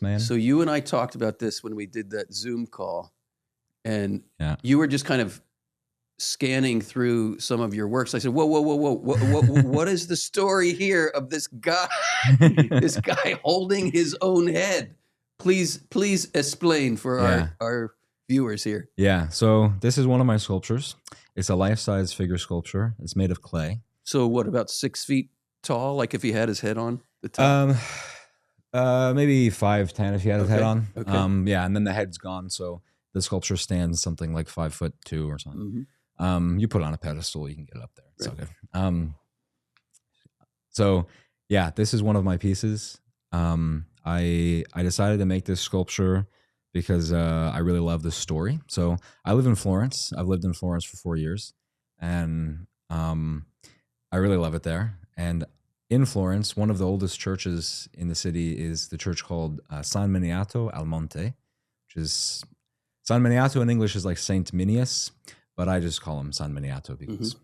man. So you and I talked about this when we did that Zoom call, and Yeah. you were just kind of scanning through some of your works. I said, whoa, what is the story here of this guy, this guy holding his own head? Please explain for our viewers here. Yeah, so this is one of my sculptures. It's a life-size figure sculpture. It's made of clay. So what, about 6 feet tall, like if he had his head on the top? Maybe 5'10" if he had his head on. Okay. Yeah, and then the head's gone, so the sculpture stands something like 5'2" or something. You put it on a pedestal, you can get it up there. It's all good. So yeah, this is one of my pieces. I decided to make this sculpture because I really love this story. So I live in Florence. I've lived in Florence for 4 years, and I really love it there. And in Florence, one of the oldest churches in the city is the church called San Miniato al Monte, which is San Miniato in English is like Saint Minius, but I just call him San Miniato because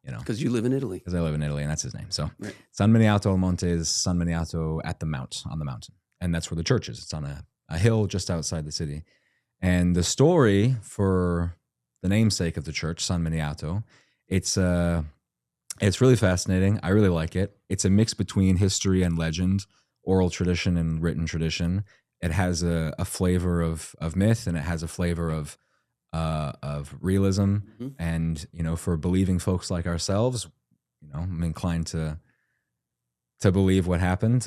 because you live in Italy. Because I live in Italy, and that's his name. So San Miniato al Monte is San Miniato at the on the mountain, and that's where the church is. It's on a hill just outside the city. And the story for the namesake of the church, San Miniato, it's really fascinating. I really like it. It's a mix between history and legend, oral tradition and written tradition. It has a flavor of myth, and it has a flavor of realism. And for believing folks like ourselves, I'm inclined to believe what happened.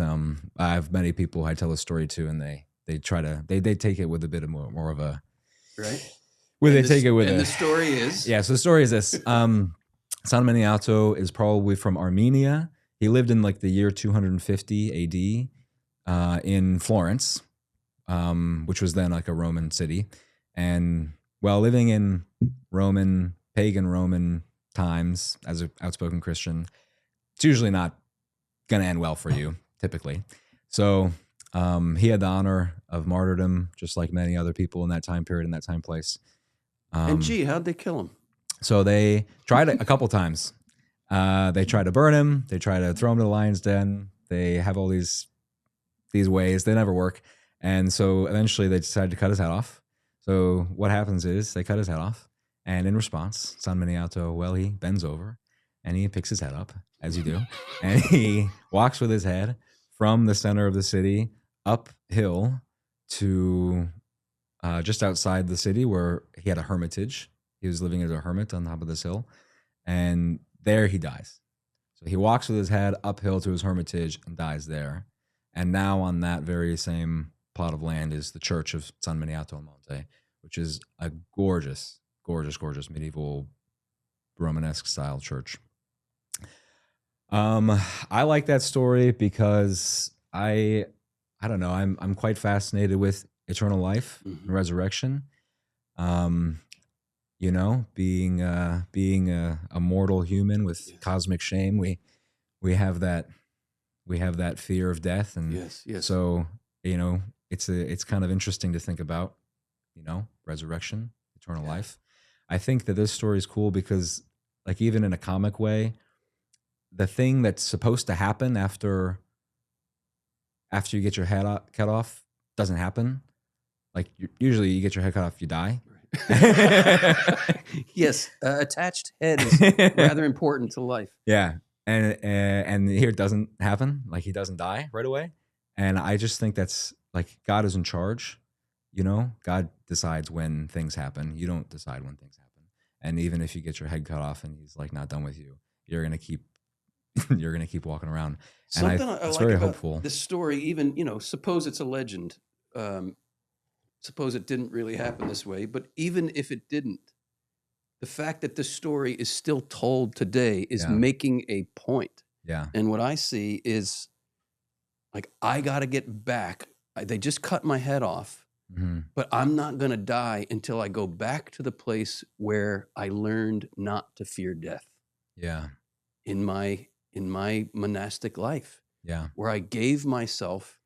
I have many people I tell the story to, and they try to they take it with a bit of more of a right. Where they take it with and the story is So the story is this. San Miniato is probably from Armenia. He lived in like the year 250 AD in Florence, which was then like a Roman city. And while living in pagan Roman times as an outspoken Christian, it's usually not going to end well for you, typically. So he had the honor of martyrdom, just like many other people in that time period, in that time place. And how'd they kill him? So they tried it a couple times. They tried to burn him. They tried to throw him to the lion's den. They have all these ways. They never work. And so eventually they decided to cut his head off. So what happens is they cut his head off. And in response, San Miniato, he bends over and he picks his head up, as you do. And he walks with his head from the center of the city uphill to just outside the city, where he had a hermitage. He was living as a hermit on top of this hill, and there he dies. So he walks with his head uphill to his hermitage and dies there. And now on that very same plot of land is the church of San Miniato al Monte, which is a gorgeous, gorgeous, gorgeous medieval Romanesque style church. I like that story because I don't know, I'm quite fascinated with eternal life and resurrection. Being a mortal human with cosmic shame, we have that fear of death, and yes. So it's kind of interesting to think about, resurrection, eternal life. I think that this story is cool because, like, even in a comic way, the thing that's supposed to happen after you get your head cut off doesn't happen. Like, usually you get your head cut off, you die. Yes, attached head is rather important to life. Yeah, and here it doesn't happen. Like, he doesn't die right away, and I just think that's like God is in charge. God decides when things happen. You don't decide when things happen. And even if you get your head cut off and he's like not done with you, you're gonna keep walking around. Something and it's like very about hopeful. This story, even suppose it's a legend. Suppose it didn't really happen this way, but even if it didn't, the fact that this story is still told today is making a point. Yeah. And what I see is, like, I got to get back. They just cut my head off, but I'm not going to die until I go back to the place where I learned not to fear death. Yeah. In my monastic life. Yeah. Where I gave myself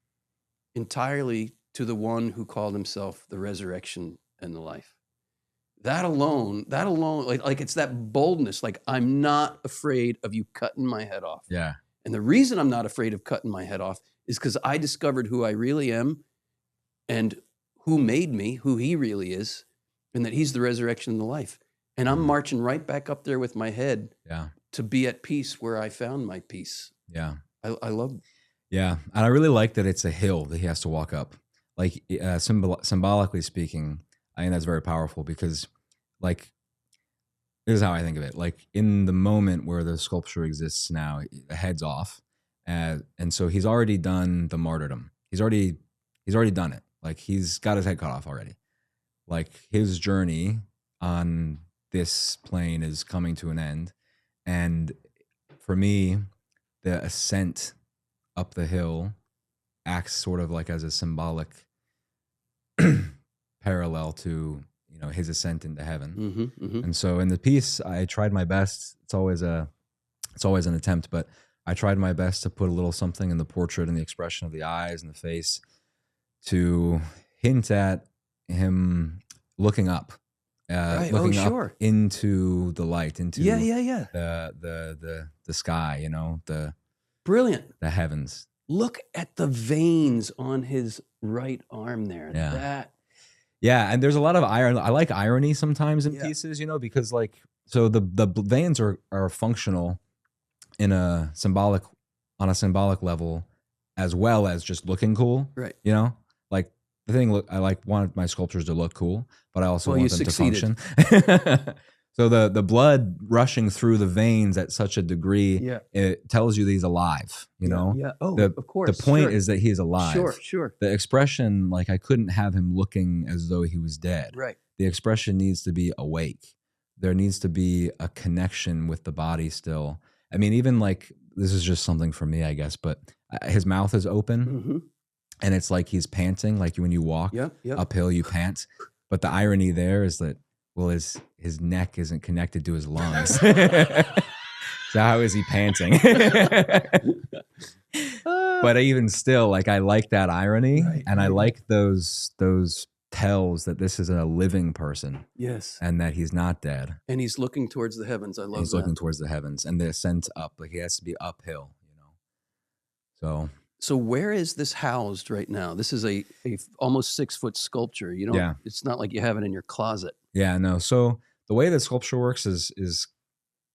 entirely to the one who called himself the resurrection and the life. That alone, like it's that boldness. Like, I'm not afraid of you cutting my head off. Yeah. And the reason I'm not afraid of cutting my head off is because I discovered who I really am, and who made me, who he really is, and that he's the resurrection and the life. And I'm marching right back up there with my head to be at peace where I found my peace. Yeah. I love. Yeah. And I really like that it's a hill that he has to walk up. Like symbolically speaking, I think that's very powerful because like, this is how I think of it. Like in the moment where the sculpture exists now, the head's off. And so he's already done the martyrdom. He's already done it. Like he's got his head cut off already. Like his journey on this plane is coming to an end. And for me, the ascent up the hill acts sort of like as a symbolic parallel to, you know, his ascent into heaven. And so in the piece, I tried my best. It's always an attempt, but I tried my best to put a little something in the portrait and the expression of the eyes and the face to hint at him looking up, looking up into the light, into the sky, you know, brilliant, the heavens. Look at the veins on his right arm there. Yeah, and there's a lot of irony. I like irony sometimes in pieces, you know, because like, so the veins are functional on a symbolic level, as well as just looking cool, right? You know, like the thing. I wanted my sculptures to look cool, but I also want them to function. So the blood rushing through the veins at such a degree, it tells you that he's alive, you know? Yeah. Oh, of course. The point is that he's alive. Sure. The expression, like I couldn't have him looking as though he was dead. Right. The expression needs to be awake. There needs to be a connection with the body still. I mean, even like, this is just something for me, I guess, but his mouth is open and it's like he's panting, like when you walk uphill, you pant. But the irony there is that, well, his neck isn't connected to his lungs. So how is he panting? But even still, like I like that irony, and I like those tells that this is a living person. Yes, and that he's not dead. And he's looking towards the heavens. I love that. He's looking towards the heavens, and the ascent up, like he has to be uphill, you know. So where is this housed right now? This is a almost 6-foot sculpture. You know, it's not like you have it in your closet. Yeah, no. So the way that sculpture works is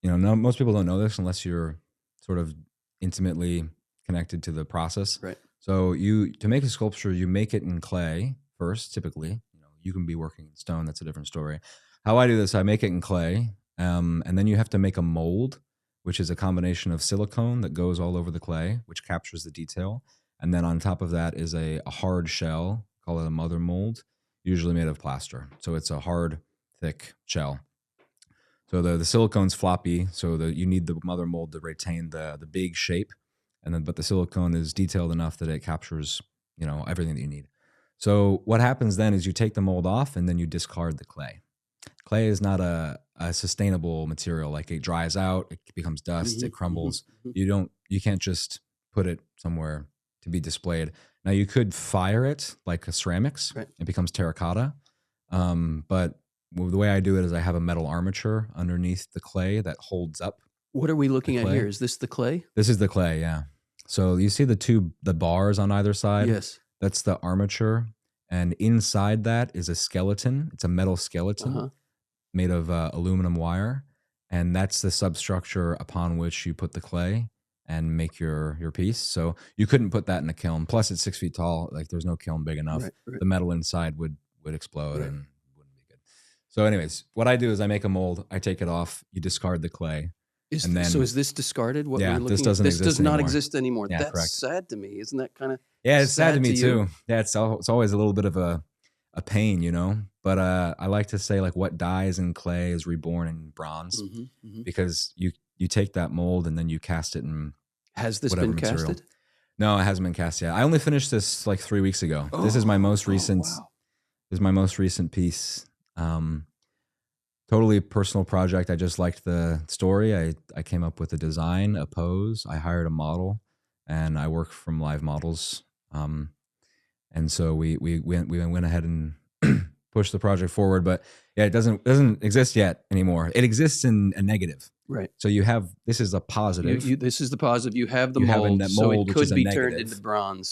you know, most people don't know this unless you're sort of intimately connected to the process. Right. So to make a sculpture, you make it in clay first, typically. You know, you can be working in stone. That's a different story. How I do this, I make it in clay, and then you have to make a mold, which is a combination of silicone that goes all over the clay, which captures the detail. And then on top of that is a hard shell, call it a mother mold, usually made of plaster. So it's a hard, thick shell. So the silicone's floppy, so you need the mother mold to retain the big shape, but the silicone is detailed enough that it captures, you know, everything that you need. So what happens then is you take the mold off and then you discard the clay. Clay is not a sustainable material. Like it dries out, it becomes dust, it crumbles. You can't just put it somewhere to be displayed. Now you could fire it like a ceramics. Right. It becomes terracotta. But the way I do it is I have a metal armature underneath the clay that holds up. What are we looking at here? Is this the clay? This is the clay, yeah. So you see the bars on either side? Yes. That's the armature. And inside that is a skeleton. It's a metal skeleton made of aluminum wire. And that's the substructure upon which you put the clay and make your piece. So you couldn't put that in a kiln. Plus it's 6 feet tall. Like there's no kiln big enough. Right. The metal inside would explode and wouldn't be good. So anyways, what I do is I make a mold. I take it off. You discard the clay. So is this discarded? What we're looking this doesn't exist This does not anymore. Exist anymore. Yeah, That's correct. sad to me. Isn't that kind of it's sad to me too. Yeah, it's always a little bit of a pain, you know? But I like to say like what dies in clay is reborn in bronze because you take that mold and then you cast it in Has this been material. casted? No, it hasn't been cast yet. I only finished this like 3 weeks ago. This is my most recent wow. This is my most recent piece. Totally personal project. I just liked the story. I came up with a design, a pose. I hired a model, and I work from live models. And so we went ahead and pushed the project forward. But yeah, it doesn't exist yet anymore. It exists in a negative. Right. So this is a positive. This is the positive. You have the mold, so it which could is a be negative. turned into bronze.